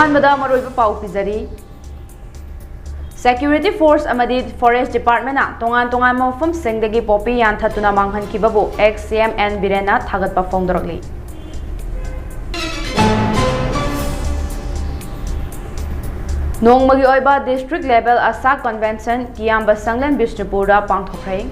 अहानबदा मरोइबा पाउ पिजरी Security Force amadi Forest Department na tongan mafam singdagi popi yanthatuna manghankibabu ex-CM N Birena thagatpa phongdorokli Nongmagi oiba district level asa convention Kiyamba Sanglen Bishnupura pangthokrai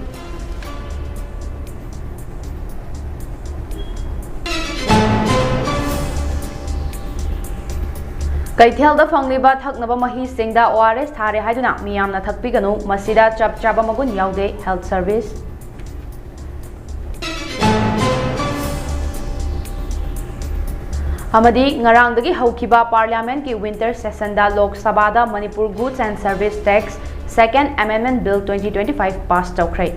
Kaithelda fangliba thaknaba mahi singda ORS thare haiduna miyamna thakpiganu masida chap chaba magun yaude health service Amadi ngarangdagi haukiba parliament ki winter session da Lok Sabha da Manipur Goods and Service Tax Second Amendment Bill 2025 passed tawkrai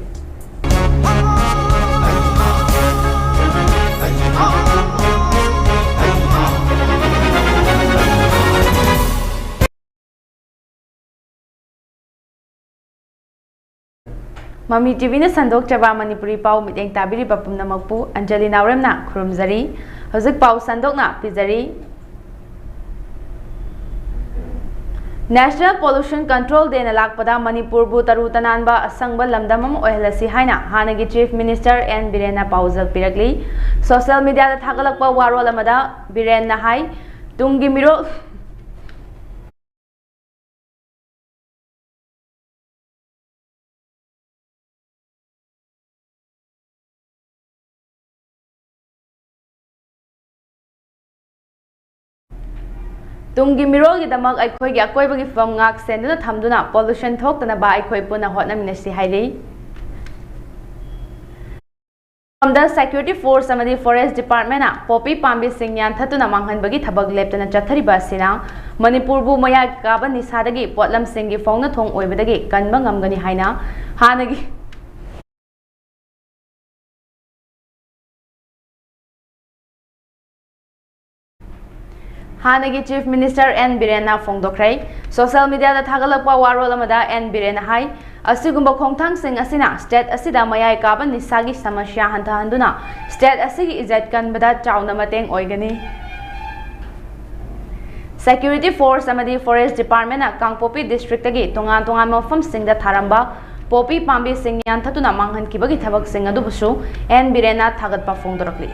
Mami TV na sandok chaba Manipuri pau miteng tabiri papum na magpu Anjali NAOREM na khurumzari hojik pau sandok na pizari National Pollution Control Day na lakpada Manipur bu taru tananba asangba lamdamam ohelasi haina hanagi Chief Minister N Birena pauzal piragli social media da thagalakpa warol amada Biren na hai tungi miro Tungi mirol gidamak aikhoi gi akoi bagi fam ngak senduna thamduna pollution thoktana ba aikhoi puna hotna minasi hairi From the Security Force amadi Forest Department na popi pambi singyan thatuna manghan bagi thabak leptana chathari ba sina Manipur bu maya kaba nisadagi potlam singi phongna thong oibadagi kanba ngamgani haina hanagi Hanagi Chief Minister N Birena phongdokrai social media da thagalakpa warol amada N Birena hai asigumba khongthang sing asina state asida mayai kaba nisagi samasya hanthanduna state asigi ijat kanbada chauna mateng oigani Security Force amadi Forest Department na Kangpopi district agi tongan mafam singda tharamba popi pambi singyan thatuna manghan kibagi thabak sing adu busu N Birena thagatpa phongdorokli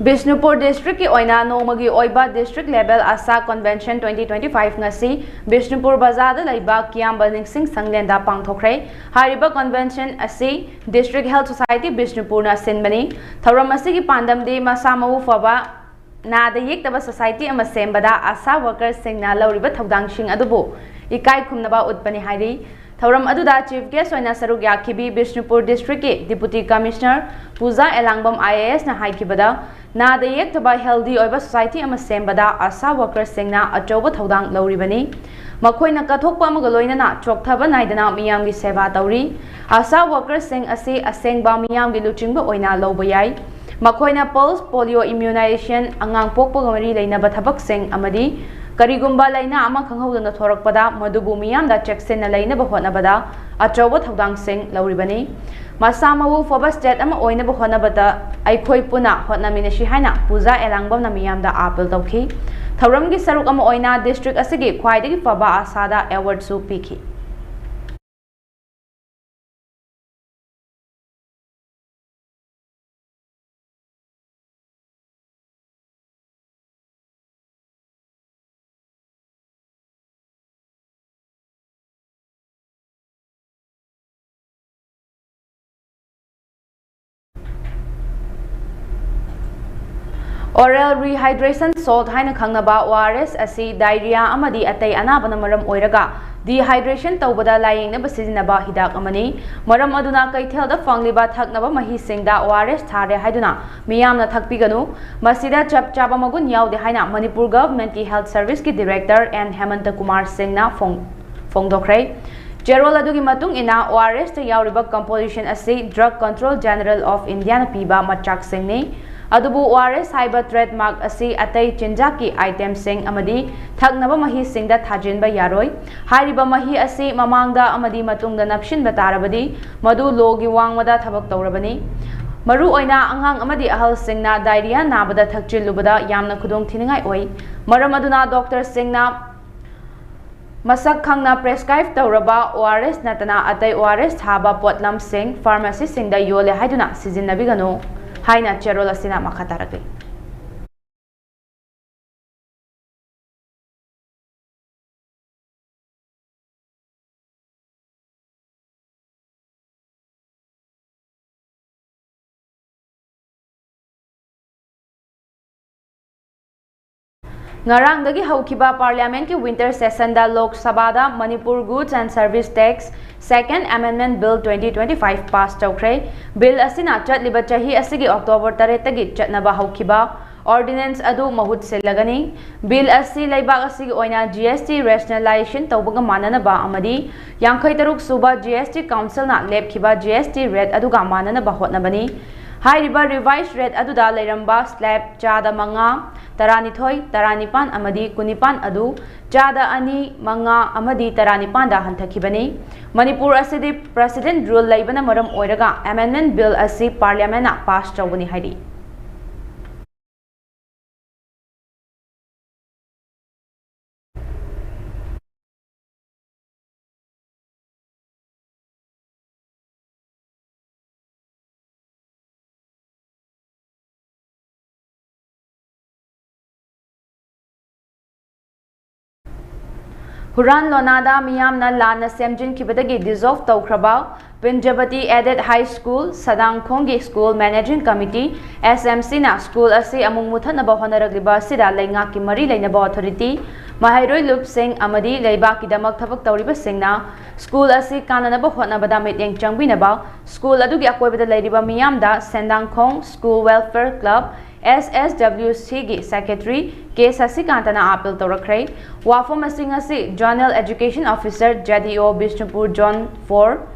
Bishnupur District ki oina nongmagi oiba District Level Asa Convention 2025 ngasi Bishnupur Bazar da laiba Kiyamba Ningsing Sanglenda pangthokrai hariba convention asi District Health Society Bishnupur na sinbani thoram asi ki pandam de masamau faba na da yektaba society ama sembada asa workers singna lauriba thodang sing adubu ikai khumnaba utpani hairi Thoram aduda Chief Guest oina saruk yakhibi Bishnupur District ki Deputy Commissioner Puja Elangbam IAS na haikibada na da yektaba healthy oiba society ama sembada asa workers singna achoba thodang lauribani makhoina kathokpa amaga loinana chokthaba naidana miyamgi seva tauri asa workers sing asi asengba miyamgi luchingba oina loba yai makhoina pulse polio immunization angang pokpa gamari leinaba thabak sing amadi Karigumba laina ama khanghaudana thorakpada madubu miyamda checksen laina ba honabada achoba thodang sing lauribani masamawu foba state ama oina ba honabada aikhoi puna hotnaminashi haina Puja Elangbam na miyamda appeal tawki thoramgi saruk ama oina district asigi khwaidagi faba asada award su piki Oral rehydration salt haina khangnaba ORS asi diarrhea amadi atei anabana maram oiraga dehydration tawbada layingnaba sizinaba hidak amani maram aduna kaithelda fangliba thaknaba mahi singda ORS thare haiduna miyamna thakpiganu masida chap chaba magun yaude haina Manipur Government ki Health Service ki Director N Hemanta Kumar Singh na fongdokre Jerol adugi matung ina ORS ta yauriba composition asi Drug Control General of India na piba machak singh ni adubu ORS haiba trademark asi atai chinjaki item sing amadi thaknaba mahi singda thajinba yaroi hariba mahi asi mamangda amadi matungda napshinba tarabadi madu logi wangmada thabak tawrabani maru oina angang amadi ahal singna diarrhea nabada thakchilubada yamna khudong thiningai oi maram aduna Dr. Singna masak khangna prescribe tawraba ORS natana atai ORS thaba potlam sing pharmacy singda yole haiduna sijinnabiganu haina cherol asina makhatarake Ngarangdagi haukiba Parliament ki winter session da Lok Sabha da Manipur Goods and Service Tax Second Amendment Bill 2025 passed tawkre bill asina chatliba chahi asigi October 3 tagi chatnaba haukiba ordinance adu mahut selagani bill asi laibak asigi oina GST rationalization tawbaga mananaba amadi yankhai taruk suba GST Council na lepkiba GST rate aduga mananaba hotnabani Hairiba revised rate aduda leiramba slab chada manga taranithoi taranipan amadi kunipan adu chada ani manga amadi taranipan da hanthakibani Manipur asidi president rule laibana maram oiraga amendment bill asi parliament na pass tawani hairi Huran Lonada Miyamna Lana Semjin Kibadagi dissolved Taukraba Pinjabati added High School Sadang Kongi School Managing Committee SMC na School asi amung muthanaba honaragliba sida lainga ki mari lainaba authority Mahairoi Lup Singh amadi leiba ki damak thabak tawriba singna School asi kananaba hotnabada mityeng changbinaba School adugi akoibada leiriba miyamda Sendang Khong School Welfare Club SSWC gi Secretary K Sasikantana appeal tawrakre wafom asi Journal Education Officer JDO Bishnupur Zone 4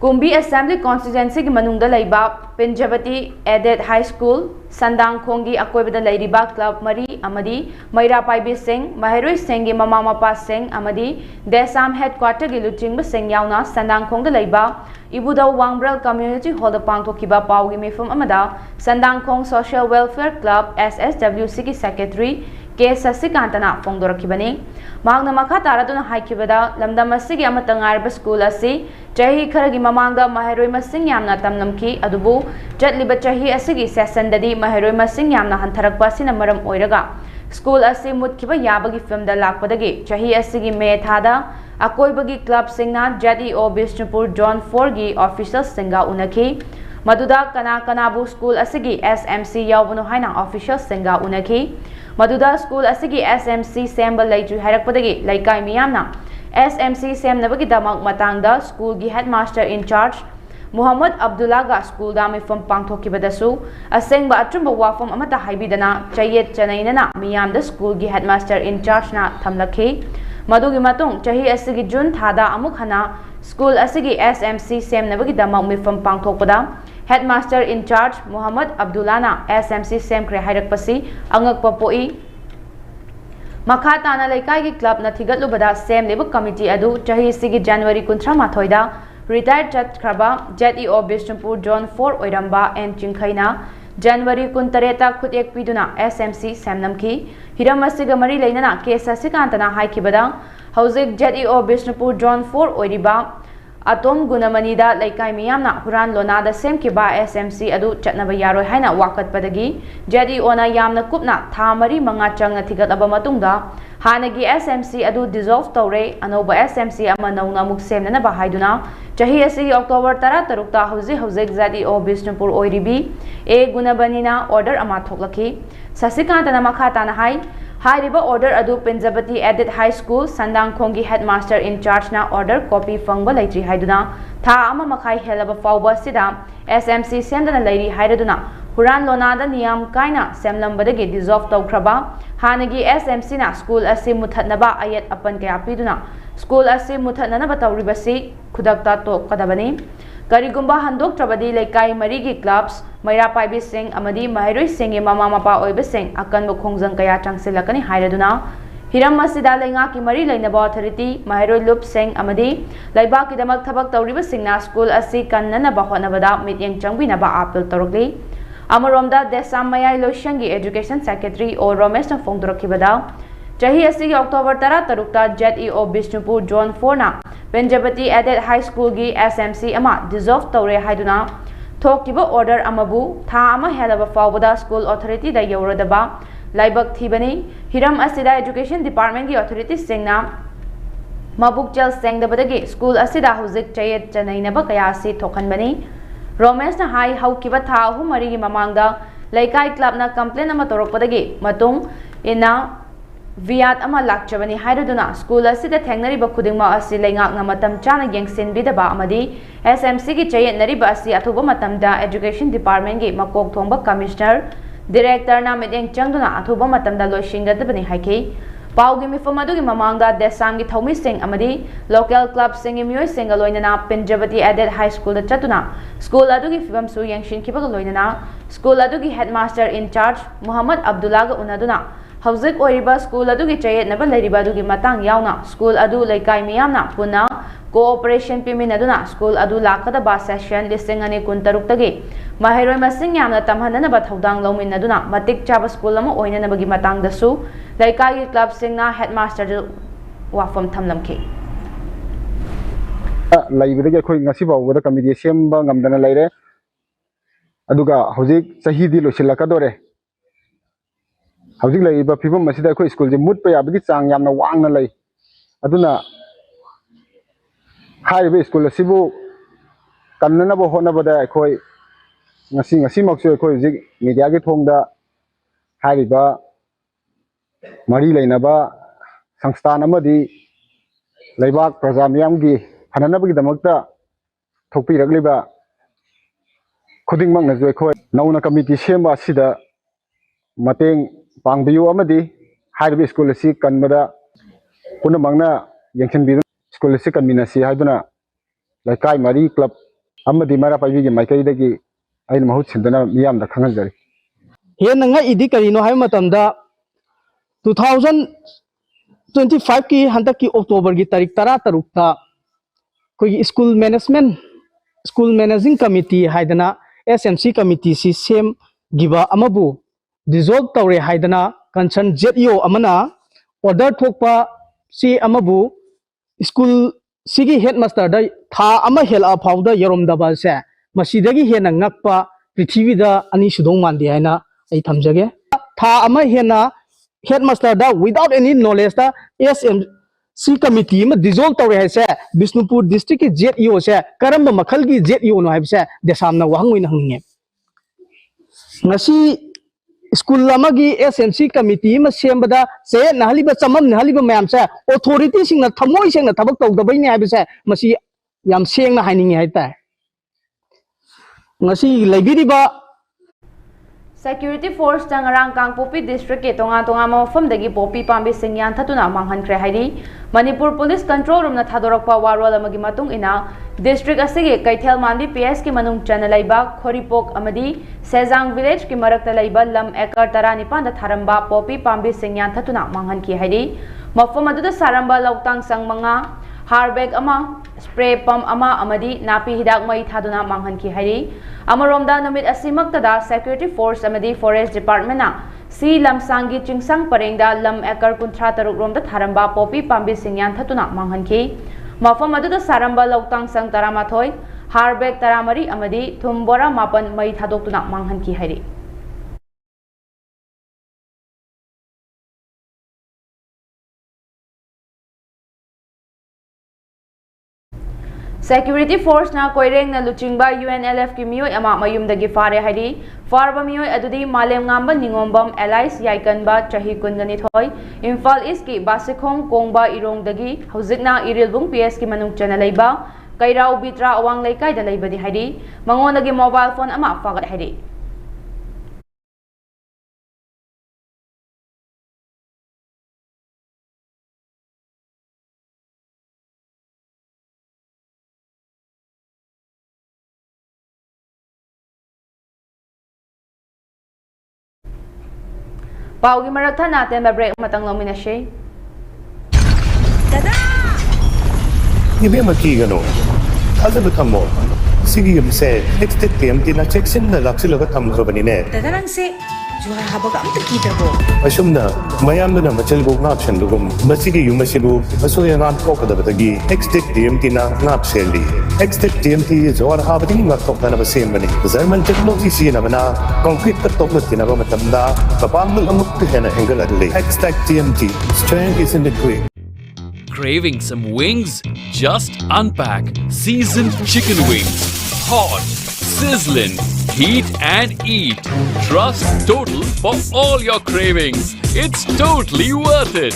Kumbi Assembly Constituency ki manungda laiba Pinjabati Added High School Sandang Khongi akoibada lairiba Club Mari amadi Maira Paibi Singh Mahairoi Singh gi Mama Mapa Singh amadi Desam Headquarter gi Luchingba Singh yauna Sandang Khongda laiba Ibuda Wangbral Community Hall da pangthokiba pawgi mifum amada Sandang Khong Social Welfare Club SSWC ki Secretary K Sasikantana fongdorakibani magna makha taraduna haikibada lamdam asigi amatangarba school asi chahi kharagi mamangda mahairoi masing yamna tamnamki adubu chatliba chahi asigi session dadi mahairoi masing yamna hantharakpa sina maram oiraga school asi mutkiba yabagi film da lakpadagi chahi asigi me thada akoibagi club singna JDO Bishnupur Zone 4 gi official singa unaki maduda kana school asigi SMC yawbunu haina official singa unaki Maduda school asigi SMC sembal laichu hairakpadagi laikai miyamna SMC semnabagi damak matangda school gi headmaster in charge Muhammad Abdullah ga school da mifam pangthokibadasu asengba atrumba wafam amata haibidana chayet chanainana miyamda school gi headmaster in charge na thamlakhi madugi matung chahi asigi June thada amuk hana school asigi SMC semnabagi damak mifam pangthokpada Headmaster in charge Muhammad Abdullana SMC Semkre Hairakpasi Angakpa Poi Makhatana Laikai gi club na thigatlubada Sem Leba Committee adu chahi sigi January 13 da retired Chatkraba JDO Bishnupur Zone 4 oiramba N Chingkhaina January 13 ta khutek piduna SMC Semnamki hiram asiga mari leinana K Sasikantana haikibada hauzik JDO Bishnupur Zone 4 oiriba Atom Gunamanida Laikai Miyamna Huran Lonada Semkiba SMC adu chatnaba yaroi haina wakatpadagi JDO na yamna kupna thamari manga changna thigataba matungda hanagi SMC adu dissolve tawre anoba SMC ama nauna muk semnana ba haiduna chahi asi October 13 ta hauzik JDO Bishnupur oiribi A Gunabanina order ama thoklaki Sasikantana makhatana hai Hairiba order adu Pinjabati Edit High School Sandang Khongi Headmaster in Charge na order copy fangba laitri haiduna tha ama makhai helaba fawba sida SMC sendana lairi hairaduna Huran Lonada Niyam Kaina Semlambadagi dissolve tawkraba Hanagi SMC na school asi muthatnaba ayat apan kaya piduna school asi muthatnanaba tawribasi khudakta to kadabani Karigumba handok trabadi laikai marigi clubs Maira Paibi Singh amadi Mahiroi Singh mama mapa oiba Singh akan bukhongjang kaya changsilakani hairaduna Hiram masida lainga ki mari lainaba authority Mahiroi Lup Singh amadi laibak kidamak thabak tawriba singna school asi kannana bahonabada mityeng changbinaba appeal tawrokli Amaromda Desam Mayai Loshangi Education Secretary O Ramesh na Fongdorokibada Chahi asigi October 13 JEO Bishnupur Zone 4 na Penjabati Edit High School gi SMC ama dissolve tawre haiduna Thokiba order amabu tha ama helaba fawbada school authority da yauradaba laibak thibani Hiram asida Education Department gi authority singna mabuk chal sengdabadagi school asida huzik chayet chanainaba kaya si thokhanbani Ramesh na hai haukiba tha hu mari gi mamangda laikai club na complaint ama torokpadagi matung ina Viat ama lakchabani haiduna school asida thengnariba khudingma asi laingak na matam chana yengsin bidaba amadi SMC gi chayet nariba asi athuba matamda Education Department gi makok thongba Commissioner Director na medeng changduna athuba matamda loisingdabani haiki Paugi mifamadugi mamangda Desam gi thomi sing amadi local club singi miyoi singa loinana Pinjabati Edit High School da chatuna school adugi fibam su yengshin kibaga loinana school adugi headmaster in charge Muhammad Abdullah ga unaduna Hauzik Oriba School adugi chayet naba lairiba adugi matang yauna school adu laikai miyamna puna cooperation piminaduna school adu lakadaba session listing ani kuntaruk-tagi Mahiroi masing yamna tamhananaba thaudang lawminaduna matik chaba school ama oinanabagi matangdasu laikai club singna headmaster wafam thamlamki laibidagi akhoi ngasi bawda committee semba ngamdana laire aduga hauzik sahi di losilakadore Hauzik laiba phibam masida akhoi school je mutpa yabagi chang yamna wangna lai aduna haibe school asibu kannana bo hona bada akhoi ngasi maksu akhoi jik media gi thongda haiba mari lainaba sangstan amadi laibak praja miyam gi hananabagi damakta thokpi ragliba khuding mang na joi khoi nauna committee semba sida mateng pangbiyu amadi haibe school asi kanbada puna mangna yengchen bi school asi kanminasi haiduna laikai mari club amadi mara paibi gi maikai dagi aina mahut sindana miyam da khangal jari Here nanga idi karino hai matamda 2025 ki hantak ki October ki tarik tara tarukta koi school managing committee haidana SMC committee si sem giba amabu dissolve tawre haidana concern ZEO amana order thokpa si amabu school sigi headmaster da tha ama hela phawda yaromdaba se masidagi hena ngakpa prithivida ani sudong mandi haina ai thamjage tha ama hena headmaster da without any knowledge da SMC committee ma dissolve tawre hai se Bishnupur district ki ZEO se karamba makhal gi ZEO no hai se desamna wahangoi na hangge ngasi school lamagi SMC committee ma sembada se nahaliba chamam nahaliba mayam se authority sing na thamoi sing na thabak tawdabai ne hai se masi yam seng na haining hai ta ngasi laibiriba Security Force Tangarang Kangpopi District ke tonga mafam dagi popi pambi singyan thatuna manghankre hairi Manipur Police Control Room na thadorakpa warwal amagi matung ina district asige Kaithel Mandi PS ki manung chana laiba Khoripok amadi Sejang Village ki marakta laiba lam ekar tara nipan da tharamba popi pambi singyan thatuna manghanki hairi mafam aduda saramba lautang sangmanga harbag ama spray pump ama amadi napi hidak mai thaduna manghanki hairi Amaromda namit asimaktada Security Force amadi Forest Department na si lamsangi chingsang parengda lam ekar kunthra taruk romda tharamba popi pambi singyan thatuna manghanki mafam aduda saramba lautang sang taramathoi harbag taramari amadi thumbora mapan mai thadoktuna manghanki hairi Security force na koireng na luchingba UNLF ki miyoy ama mayumdagi fare hairi farba miyoy adudi malem ngamba ningombam allies yaikanba chahi kungani thoi Imphal East ki basikhong kongba irongdagi hojikna irilbung PS ki manung chana leiba kairau bitra awang leikai da leibadi hairi mangonagi mobile phone ama fagat hairi Paugi marakta natin ba break matang lominashe. Dada! Ibe makigano. Kaza betamo. Sige yumse next time tina checksin na laksilo ka tamkrobani ne. Dada lang si juha habaga ang takita ko. Asumna mayam na machel go ngapshan lugum. Masige yumasibu masoya ngan ko kada batagi. Next time tina ngapseli. Next time ti jawar habadi ngakok na basim bani. Zaman technology siya na bana concrete ka toklo tina ba matamda. Kapamul amuk kena angle adli. Next TMT strength is in the quick. Craving some wings? Just unpack seasoned chicken wings. Hot, sizzling, heat and eat. Trust Total for all your cravings. It's totally worth it.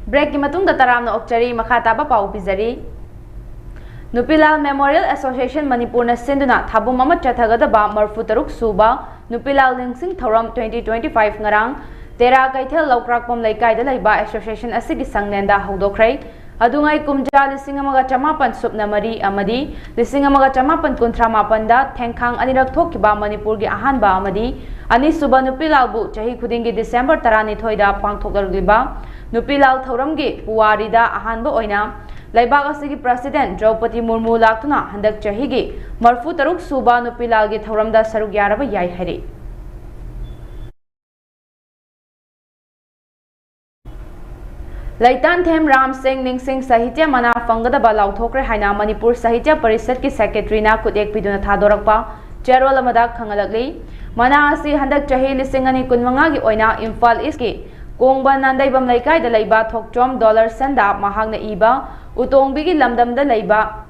Break ki matungda taramna okchari makhataba pau pizari. Nupilal Memorial Association Manipur na sinduna thabum ama chathagadaba marfu taruk suba Nupilal Lingsing Thoram 2025 ngarang Tera Kaithel Lokrakpom Laikai da Laiba Association asigi sanglenda hodokrai adungai kumja lising amaga chamapan supna mari amadi lising amaga chamapan kuntramapan da thengkhang anirak thokiba Manipur gi ahanba amadi ani suba Nupilal bu chahi khudingi December 12 da pangthoklarliba Nupilal Thoram gi puwari da ahanba oina Laibag asigi President Draupadi Murmu laktuna handak chahigi marfu taruk suba Nupilal gi thoramda saruk yaraba yai hari Laitan Them Ram Singh Ningsing Sahitya Mana Fangadaba Lauthokre Haina Manipur Sahitya Parisad ki Secretary na Kudek Piduna Thadorakpa Cherol amada khangalakli Mana asi handak chahi lisingani kunmanga gi oina Imphal East ki Kongba Nandaibam Laikai da Laiba Thokchom dollar senda mahagna iba Utongbigi lamdamda Laiba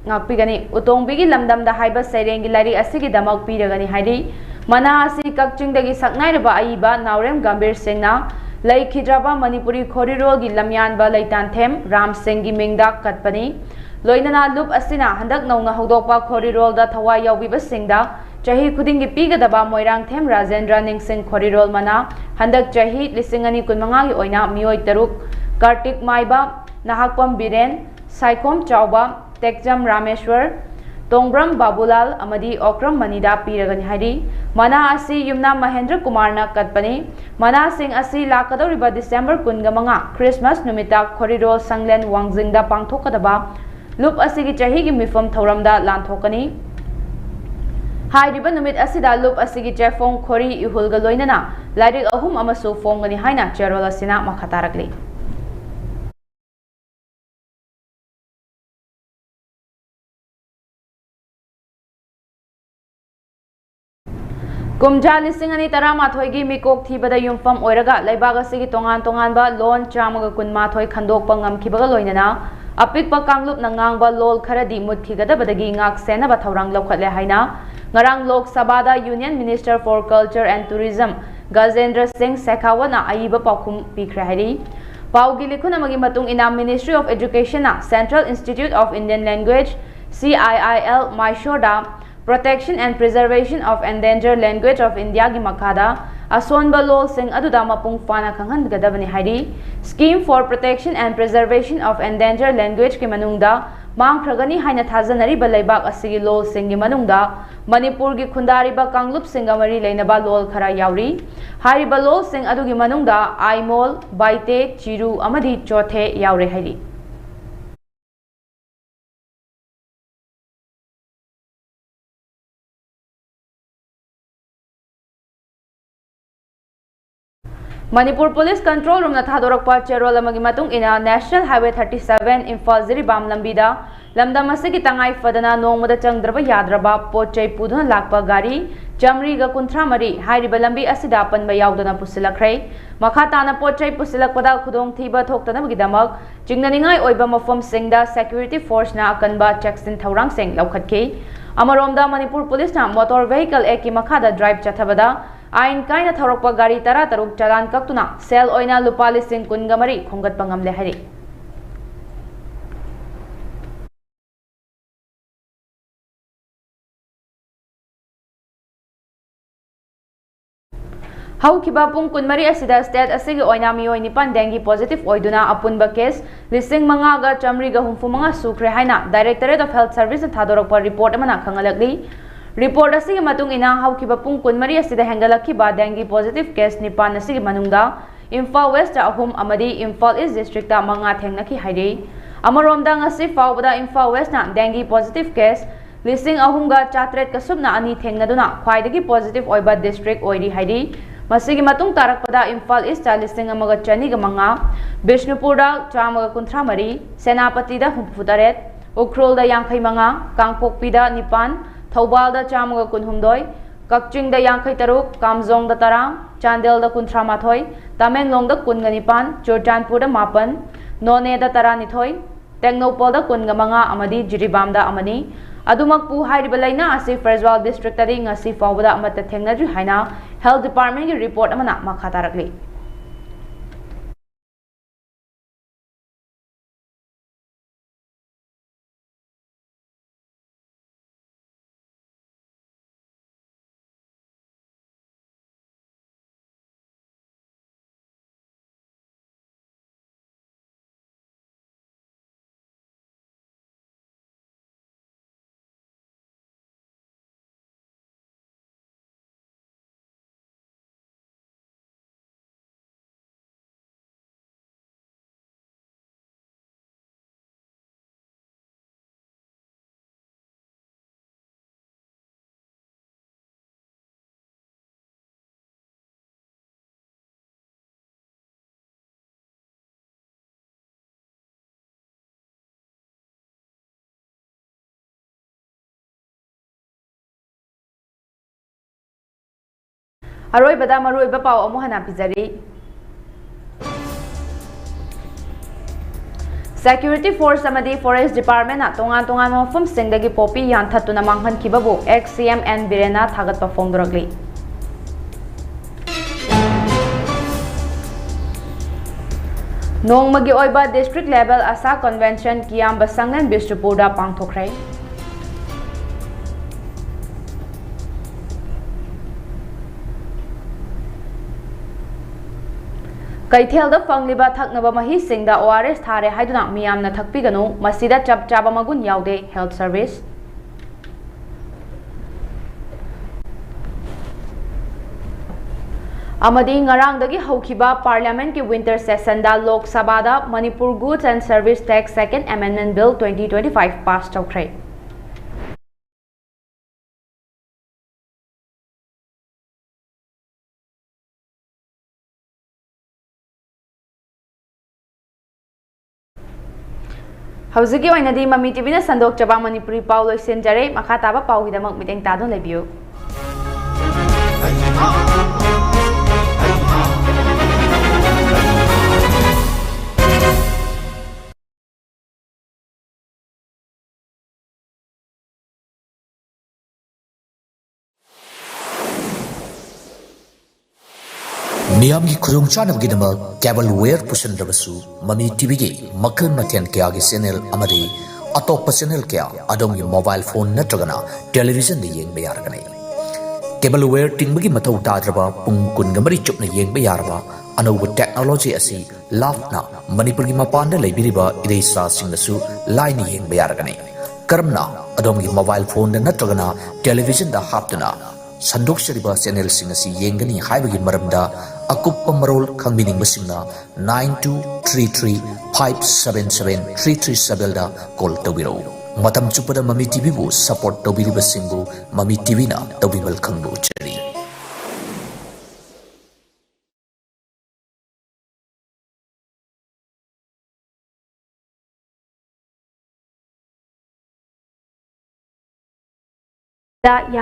ngakpigani Utongbigi lamdamda haiba Serengi lari asigi damak piragani haidi Mana asi kakchingdagi saknairaba aiba NAOREM Gambir Singh na Lai Khidraba Manipuri Corridor gi Lamyanba Laitan Them Ram Singh gi mingda katpani Loinana Loop asina handak nauna hodokpa Corridor da thawai yaubiba singda chahi khudingi pigadaba Moirang Them Rajendra Ningsing Corridor mana handak chahi lisingani kunmanga gi oina mioi taruk Kartik Maiba Nahakpam Biren Saikom Chauba Tekjam Rameshwar Tongbram Babulal amadi Okram Manida piragani haidi Mana asi Yumna Mahendra Kumar na katpani Mana Singh asi lakadoriba December kungamanga Christmas numita Corridor Sanglen Wangjingda pangthokadaba Loop asigi chahi gi mifam thoramda lanthokani Hairiba numit asida Loop asigi chefong khori ihulga loinana lairik ahum amasu fongani haina Cherol asina makhatarakli Kumja lisingani taramathoi gi mikok thibada yumfam oiraga laibaga sigi tongan ba lon chamaga kunmathoi khandokpa ngamkhibaga loinana apikpa kanglup na ngangba lol kharadi muthigadabadagi ngak sena ba thaurang lokhatle haina ngarang Lok Sabha da Union Minister for Culture and Tourism Gajendra Singh Sekhawana aiba paukhum pikre hari paugi likhuna magi matung ina Ministry of Education na Central Institute of Indian Language CIIL Mysore da Protection and Preservation of Endangered Language of India gi makhada asonba lol sing aduda mapung fana khanghan gadabani haidi Scheme for Protection and Preservation of Endangered Language ki manungda mangkhragani haina thajanari ba laibak asigi lol sing gi manungda Manipur gi khundari ba kanglup singamari leinaba lol khara yauri hari ba lol sing adugi manungda Aimol Baite Chiru amadi Chothe yaure haidi Manipur Police Control Room na thadorokpa cherol amagi matung ina National Highway 37 Imphal Jiribam lambida lamdam asigi tangai fadana nongmada changdraba yadraba pochai puduna lakpa gari Jamri ga kunthra mari hairiba lambi asida panba yaudana pusilakrai makha tana pochai pusilakpada khudong thiba thoktana magidamak jingnaningai oiba mafam singda security force na akanba checksin thaurang sing laukhatki amaromda Manipur Police na motor vehicle eki makhada drive chathabada Ain kaina thorokpa gari tara taruk chalan kaktuna sel oina lupa lising kunga mari khongat pangam lehari Haukiba pung kunmari asida state asigi oina mioi nipan dengue positive oiduna apunba case lising manga ga chamri ga humfu manga sukre haina Directorate of Health Service thadorokpa report amana khangalakli Report asigi matung ina haukiba pung kunmari asida hengalakhiba dengue positive case nipan asigi manungda Imphal West ahum amadi Imphal East district ta manga thengnaki hairi amaromda ngasi fawbada Imphal West na dengue positive case lising ahumga chatret kasubna ani thengnaduna khwaidagi positive oiba district oiri hairi masigi matung tarakpada Imphal East ta lising amaga chani ga manga Bishnupurda chamaga kunthra mari Senapati da humfutaret Ukhrol da yangkhai manga Kangpokpida nipan Thaubalda chamaga kunhumdoi Kakchingda yangkhai taruk Kamjongda taram Chandel da kunthra mathoi Tamenglongda kunga nipan Churchanpurda mapan Noneda taranithoi Tengnopolda kunga manga amadi Jiribamda amani Adumakpu hairiba laina asi Farzwal district tadi ngasi fawbada amata thengnadri haina Health Department ki report amana makha tarakli Aroi bada maroi ba pau amu hana pizari Security Force amadi Forest Department na tongan mafum singdagi popi yanthatuna manghan kibabu ex-CM N Birena thagat pa fongdoragli Nongmagi oiba district level asa convention kiyam basanglen Bishnupurda pangthokrai Kaithelda fangliba thaknaba mahi singda ORS thare haiduna miyamna thakpiganu masida chap chaba magun yaude health service amadi ngarangdagi haukiba parliament ki winter session da Lok Sabha da Manipur Goods and Service Tax Second Amendment Bill 2025 passed out. Hausuki oinadi Mami TV na sandok chaba Manipuri pau loisenjare makha taba pau hidamak miteng tadon lebiu. Miyamgi khurung chanam gidama cable ware pusan rabasu Mami TV gi makal mathen kya gi channel amadi atop channel kya adom gi mobile phone natragana television ni yeng bayar ganai cable ware tingbagi mathau tadraba pung kun gamari chupna yeng bayarba anoba technology asi lafna Manipur gi mapanda leibiriba idesa singnasu line ni yeng bayar ganai karamna adom gi mobile phone natragana television da haptuna sandok shariba channel singasi yengani haibagi maramda akuppa marol khangbining basingna 9233577337 da call tawiro matam chupada Mami TV bu support tawbiri basingbu Mami TV na tawbibal khangbu chari दा